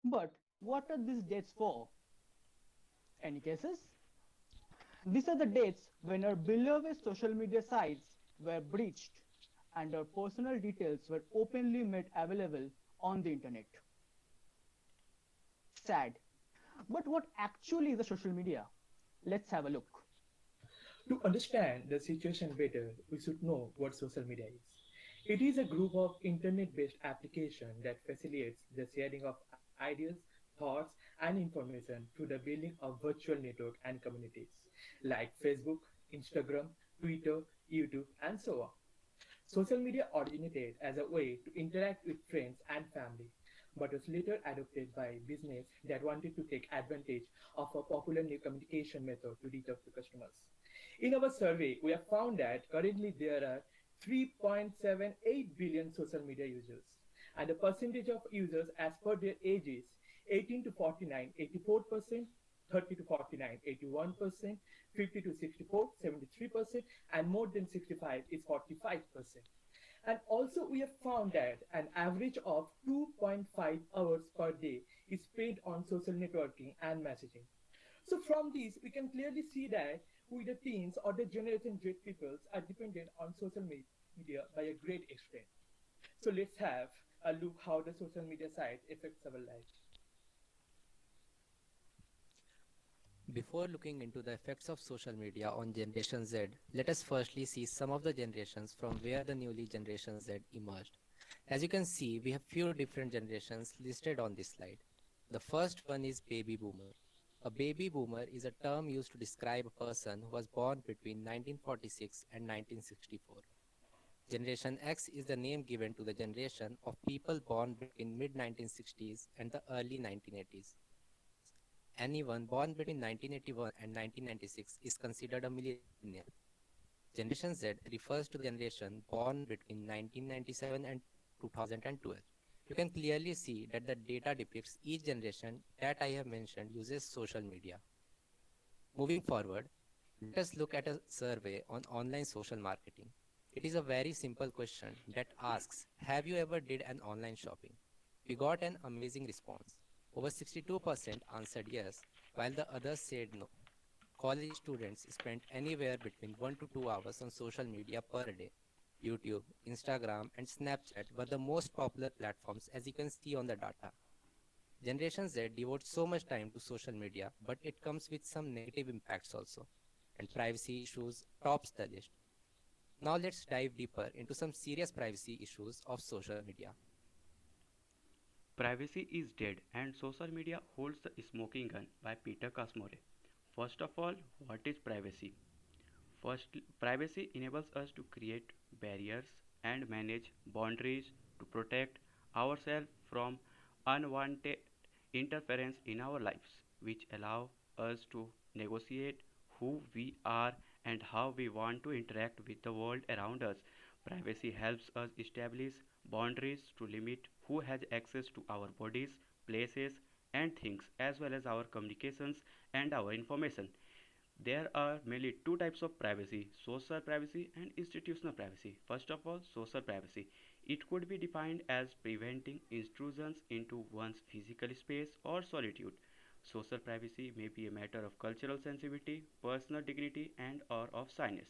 But what are these dates for? Any cases? These are the dates when our beloved social media sites were breached and our personal details were openly made available on the internet. Sad. But what actually is a social media? Let's have a look. To understand the situation better, we should know what social media is. It is a group of internet-based applications that facilitates the sharing of ideas, thoughts, and information through the building of virtual network and communities like Facebook, Instagram, Twitter, YouTube, and so on. Social media originated as a way to interact with friends and family, but was later adopted by business that wanted to take advantage of a popular new communication method to reach out to customers. In our survey, we have found that currently there are 3.78 billion social media users, and the percentage of users as per their ages 18 to 49, 84%, 30 to 49, 81%, 50 to 64, 73%, and more than 65 is 45%. And also we have found that an average of 2.5 hours per day is spent on social networking and messaging. So from these, we can clearly see that we the teens or the Generation Z peoples are dependent on social media by a great extent. So let's have a look how the social media site affects our life. Before looking into the effects of social media on Generation Z, let us firstly see some of the generations from where the newly Generation Z emerged. As you can see, we have few different generations listed on this slide. The first one is baby boomer. A baby boomer is a term used to describe a person who was born between 1946 and 1964. Generation X is the name given to the generation of people born between mid 1960s and the early 1980s. Anyone born between 1981 and 1996 is considered a millennial. Generation Z refers to the generation born between 1997 and 2012. You can clearly see that the data depicts each generation that I have mentioned uses social media. Moving forward, let us look at a survey on online social marketing. It is a very simple question that asks, have you ever did an online shopping? We got an amazing response. Over 62% answered yes, while the others said no. College students spend anywhere between 1 to 2 hours on social media per day. YouTube, Instagram, and Snapchat were the most popular platforms as you can see on the data. Generation Z devotes so much time to social media, but it comes with some negative impacts also. And privacy issues tops the list. Now let's dive deeper into some serious privacy issues of social media. Privacy is Dead and Social Media Holds the Smoking Gun by Peter Casmore. First of all, what is privacy? First, privacy enables us to create barriers and manage boundaries to protect ourselves from unwanted interference in our lives, which allow us to negotiate who we are and how we want to interact with the world around us. Privacy helps us establish boundaries to limit who has access to our bodies, places, and things, as well as our communications and our information. There are mainly two types of privacy: social privacy and institutional privacy. First of all, social privacy. It could be defined as preventing intrusions into one's physical space or solitude. Social privacy may be a matter of cultural sensitivity, personal dignity, and or of shyness.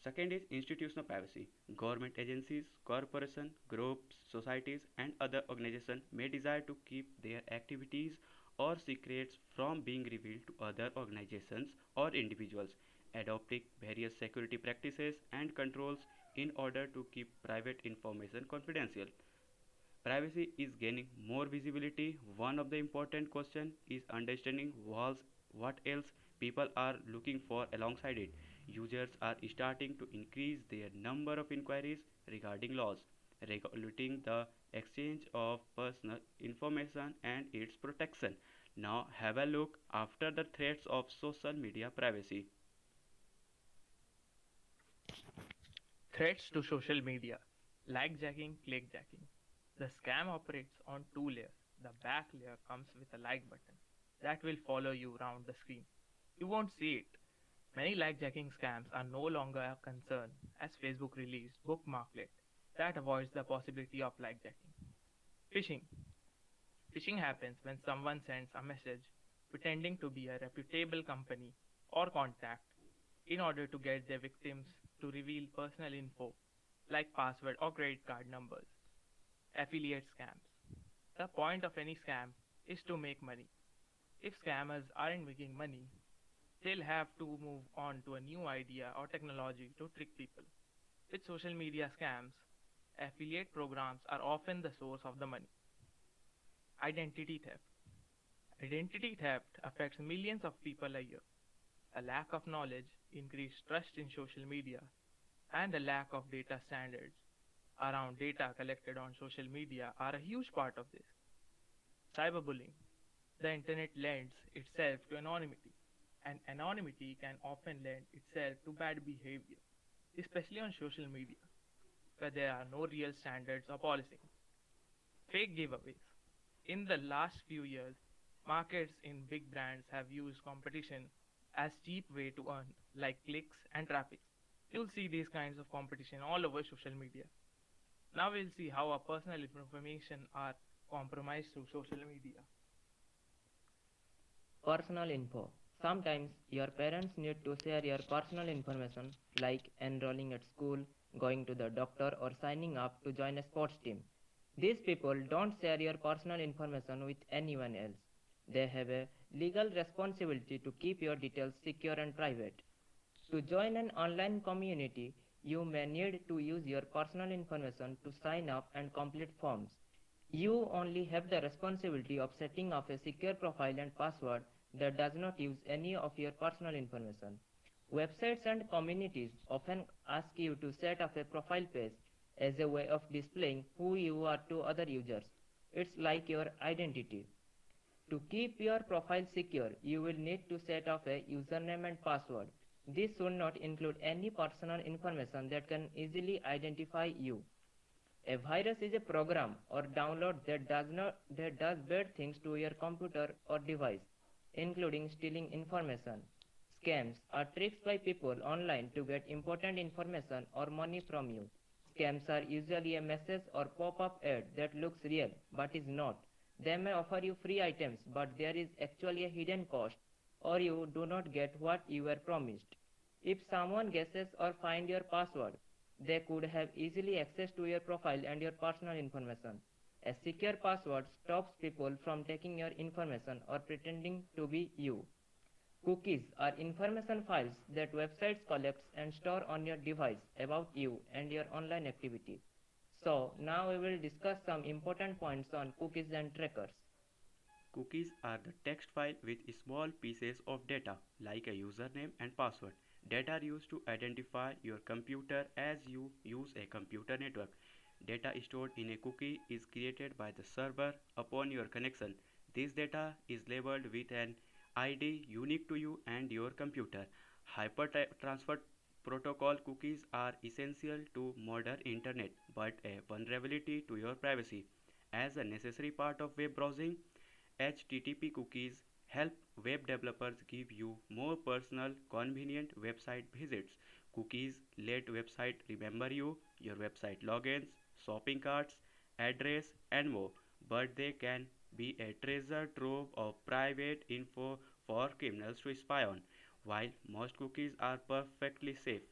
Second is institutional privacy. Government agencies, corporations, groups, societies, and other organizations may desire to keep their activities or secrets from being revealed to other organizations or individuals, adopting various security practices and controls in order to keep private information confidential. Privacy is gaining more visibility. One of the important questions is understanding what else people are looking for alongside it. Users are starting to increase their number of inquiries regarding laws regulating the exchange of personal information and its protection. Now have a look after the threats of social media privacy. Threats to social media: like jacking, click jacking. The scam operates on two layers. The back layer comes with a like button that will follow you around the screen. You won't see it. Many like jacking scams are no longer a concern as Facebook released Bookmarklet that avoids the possibility of like jacking. Phishing. Phishing happens when someone sends a message pretending to be a reputable company or contact in order to get their victims to reveal personal info like password or credit card numbers. Affiliate scams. The point of any scam is to make money. If scammers aren't making money, they'll have to move on to a new idea or technology to trick people. With social media scams, affiliate programs are often the source of the money. Identity theft. Identity theft affects millions of people a year. A lack of knowledge, increased trust in social media, and a lack of data standards around data collected on social media are a huge part of this. Cyberbullying. The internet lends itself to anonymity, and anonymity can often lend itself to bad behavior, especially on social media, where there are no real standards or policing. Fake giveaways. In the last few years, markets in big brands have used competition as cheap way to earn, like clicks and traffic. You'll see these kinds of competition all over social media. Now we'll see how our personal information are compromised through social media. Personal info. Sometimes your parents need to share your personal information like enrolling at school, going to the doctor, or signing up to join a sports team. These people don't share your personal information with anyone else. They have a legal responsibility to keep your details secure and private. To join an online community, you may need to use your personal information to sign up and complete forms. You only have the responsibility of setting up a secure profile and password that does not use any of your personal information. Websites and communities often ask you to set up a profile page as a way of displaying who you are to other users. It's like your identity. To keep your profile secure, you will need to set up a username and password. This should not include any personal information that can easily identify you. A virus is a program or download that does bad things to your computer or device, including stealing information. Scams are tricks by people online to get important information or money from you. Scams are usually a message or pop-up ad that looks real but is not. They may offer you free items, but there is actually a hidden cost, or you do not get what you were promised. If someone guesses or finds your password, they could have easily access to your profile and your personal information. A secure password stops people from taking your information or pretending to be you. Cookies are information files that websites collect and store on your device about you and your online activity. So now we will discuss some important points on cookies and trackers. Cookies are the text file with small pieces of data like a username and password that are used to identify your computer as you use a computer network. Data stored in a cookie is created by the server upon your connection. This data is labeled with an ID unique to you and your computer. Hypertransfer protocol cookies are essential to modern internet but a vulnerability to your privacy. As a necessary part of web browsing, HTTP cookies help web developers give you more personal, convenient website visits. Cookies let website remember you, your website logins, shopping carts, address, and more. But they can be a treasure trove of private info for criminals to spy on. While most cookies are perfectly safe,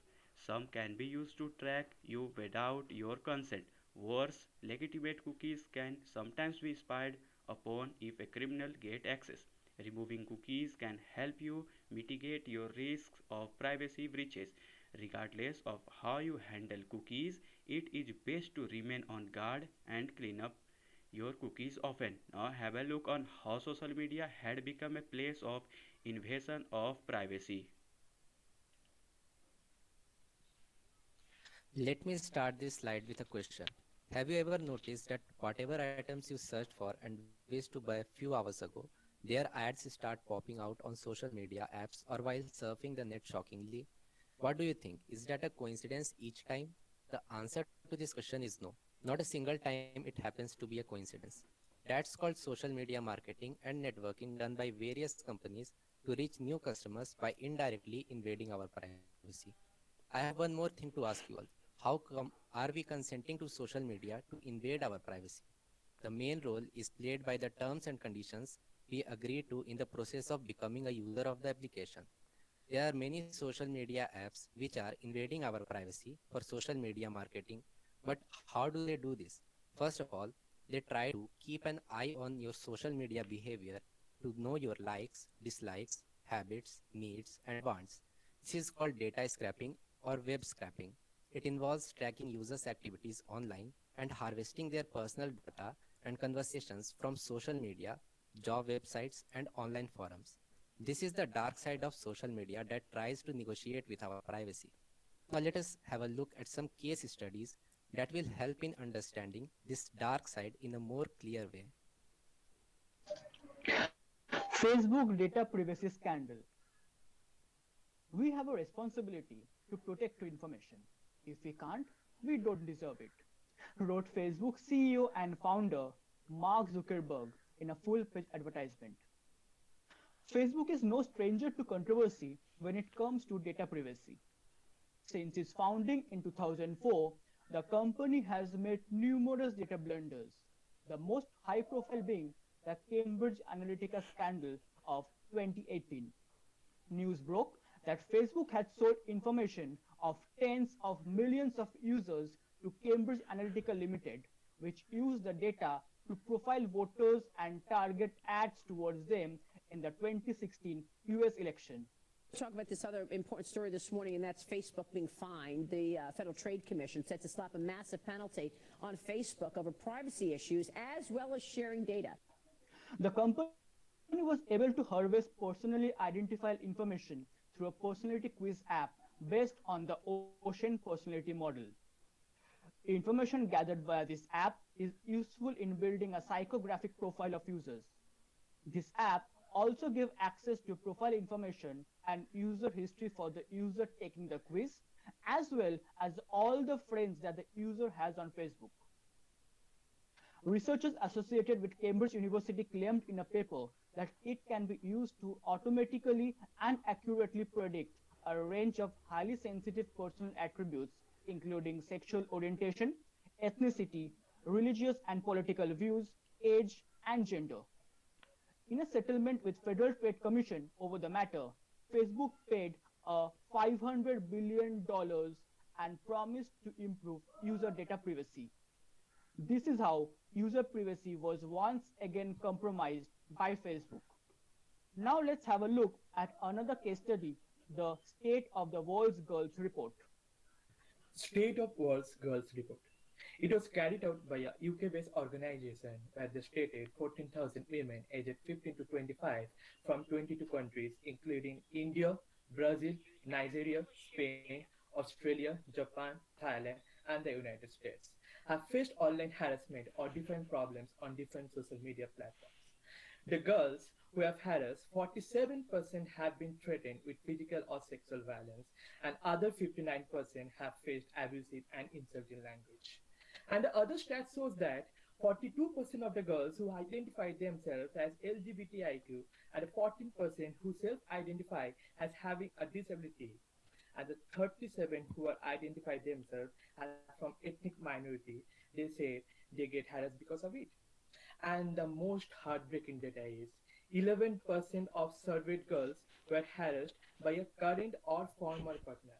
some can be used to track you without your consent. Worse, legitimate cookies can sometimes be spied upon if a criminal gets access. Removing cookies can help you mitigate your risks of privacy breaches. Regardless of how you handle cookies, it is best to remain on guard and clean up your cookies often. Now have a look on how social media had become a place of invasion of privacy. Let me start this slide with a question. Have you ever noticed that whatever items you searched for and wished to buy a few hours ago, their ads start popping out on social media apps or while surfing the net shockingly? What do you think? Is that a coincidence each time? The answer to this question is no. Not a single time it happens to be a coincidence. That's called social media marketing and networking done by various companies to reach new customers by indirectly invading our privacy. I have one more thing to ask you all. How come are we consenting to social media to invade our privacy? The main role is played by the terms and conditions we agree to in the process of becoming a user of the application. There are many social media apps which are invading our privacy for social media marketing. But how do they do this? First of all, they try to keep an eye on your social media behavior to know your likes, dislikes, habits, needs, and wants. This is called data scraping or web scraping. It involves tracking users' activities online and harvesting their personal data and conversations from social media, job websites, and online forums. This is the dark side of social media that tries to negotiate with our privacy. Now, let us have a look at some case studies that will help in understanding this dark side in a more clear way. Facebook data privacy scandal. We have a responsibility to protect your information. If we can't, we don't deserve it, wrote Facebook CEO and founder Mark Zuckerberg in a full page advertisement. Facebook is no stranger to controversy when it comes to data privacy. Since its founding in 2004, the company has made numerous data blunders, the most high profile being the Cambridge Analytica scandal of 2018. News broke that Facebook had sold information of tens of millions of users to Cambridge Analytica Limited, which used the data to profile voters and target ads towards them in the 2016 US election. Talk about this other important story this morning, and that's Facebook being fined. The Federal Trade Commission set to slap a massive penalty on Facebook over privacy issues as well as sharing data. The company was able to harvest personally identified information through a personality quiz app based on the Ocean personality model. Information gathered via this app is useful in building a psychographic profile of users. This app also gives access to profile information and user history for the user taking the quiz, as well as all the friends that the user has on Facebook. Researchers associated with Cambridge University claimed in a paper that it can be used to automatically and accurately predict a range of highly sensitive personal attributes, including sexual orientation, ethnicity, religious and political views, age, and gender. In a settlement with Federal Trade Commission over the matter, Facebook paid a $500 billion and promised to improve user data privacy. This is how user privacy was once again compromised by Facebook. Now let's have a look at another case study, the State of the World's Girls Report. State of World's Girls Report. It was carried out by a UK-based organization where they stated 14,000 women aged 15 to 25 from 22 countries including India, Brazil, Nigeria, Spain, Australia, Japan, Thailand, and the United States have faced online harassment or different problems on different social media platforms. The girls who have harassed, 47% have been threatened with physical or sexual violence, and other 59% have faced abusive and insulting language. And the other stat shows that 42% of the girls who identify themselves as LGBTIQ and 14% who self-identify as having a disability, and the 37 who are identify themselves as from ethnic minority, they say they get harassed because of it. And the most heartbreaking data is 11% of surveyed girls were harassed by a current or former partner,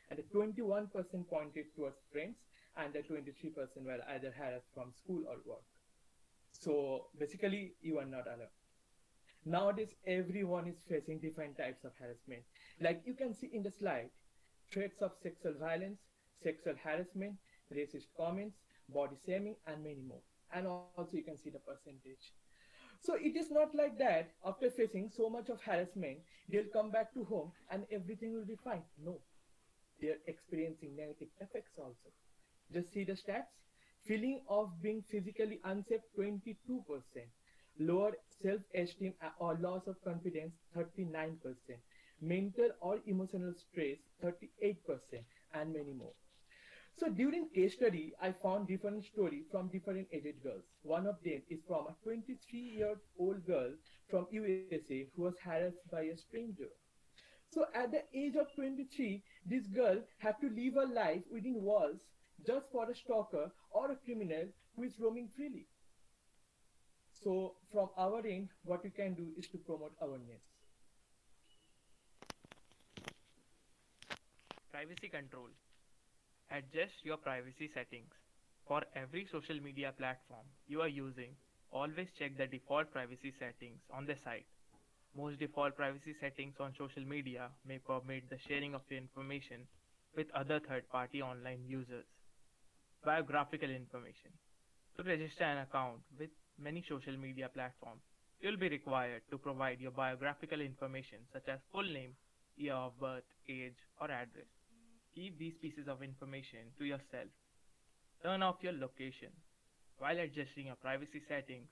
and 21% pointed towards friends, and the 23% were either harassed from school or work. So basically, you are not alone. Nowadays, everyone is facing different types of harassment. Like you can see in the slide, threats of sexual violence, sexual harassment, racist comments, body shaming, and many more. And also you can see the percentage. So it is not like that after facing so much of harassment, they'll come back to home and everything will be fine. No, they're experiencing negative effects also. Just see the stats. Feeling of being physically unsafe, 22%. Lower self-esteem or loss of confidence, 39%. Mental or emotional stress, 38%, and many more. So during case study, I found different story from different aged girls. One of them is from a 23-year-old girl from USA who was harassed by a stranger. So at the age of 23, this girl had to live her life within walls just for a stalker or a criminal who is roaming freely. So from our end, what we can do is to promote awareness. Privacy control. Adjust your privacy settings. For every social media platform you are using, always check the default privacy settings on the site. Most default privacy settings on social media may permit the sharing of your information with other third party online users. Biographical information. To register an account with many social media platforms, you'll be required to provide your biographical information such as full name, year of birth, age, or address. Keep these pieces of information to yourself. Turn off your location. While adjusting your privacy settings,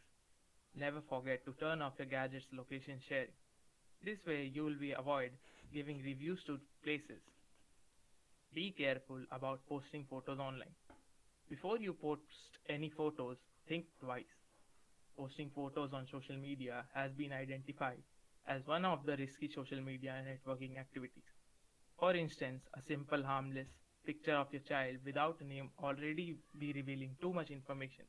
never forget to turn off your gadget's location sharing. This way you will be avoid giving reviews to places. Be careful about posting photos online. Before you post any photos, think twice. Posting photos on social media has been identified as one of the risky social media networking activities. For instance, a simple harmless picture of your child without a name already be revealing too much information.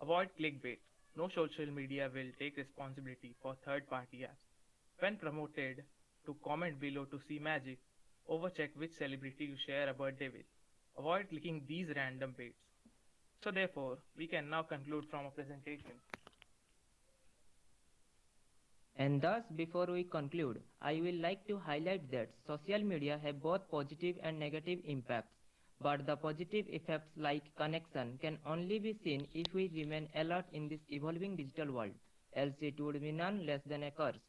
Avoid clickbait. No social media will take responsibility for third party apps. When promoted to comment below to see magic, overcheck which celebrity you share a birthday with. Avoid clicking these random baits. So therefore, we can now conclude from a presentation. And thus, before we conclude, I will like to highlight that social media have both positive and negative impacts. But the positive effects like connection can only be seen if we remain alert in this evolving digital world, else it would be none less than a curse.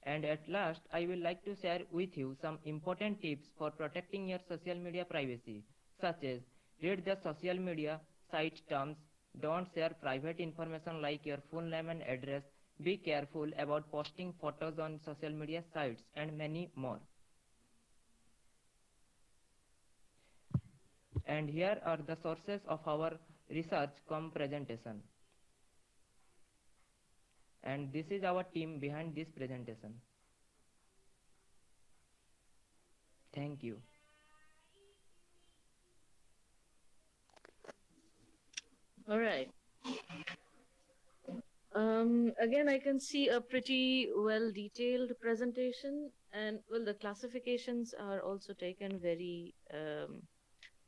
And at last, I will like to share with you some important tips for protecting your social media privacy, such as read the social media site terms, don't share private information like your full name and address, be careful about posting photos on social media sites, and many more. And here are the sources of our research come presentation. And this is our team behind this presentation. Thank you. All right. Again, I can see a pretty well detailed presentation, and well, the classifications are also taken very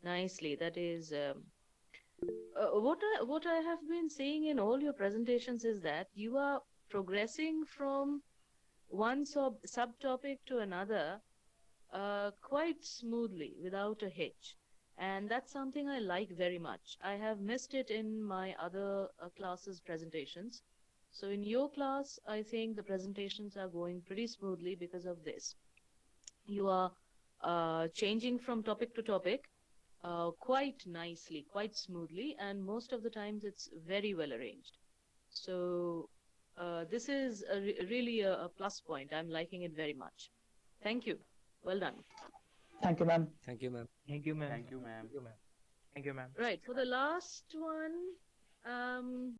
nicely. That is, what I have been seeing in all your presentations is that you are progressing from one subtopic to another quite smoothly without a hitch. And that's something I like very much. I have missed it in my other classes' presentations. So in your class, I think the presentations are going pretty smoothly because of this. You are changing from topic to topic quite nicely, quite smoothly, and most of the times it's very well arranged. So this is really a plus point. I'm liking it very much. Thank you. Well done. Thank you, ma'am. Thank you, ma'am. Thank you, ma'am. Thank you, ma'am. Thank you, ma'am. Thank you, ma'am. Right. For the last one,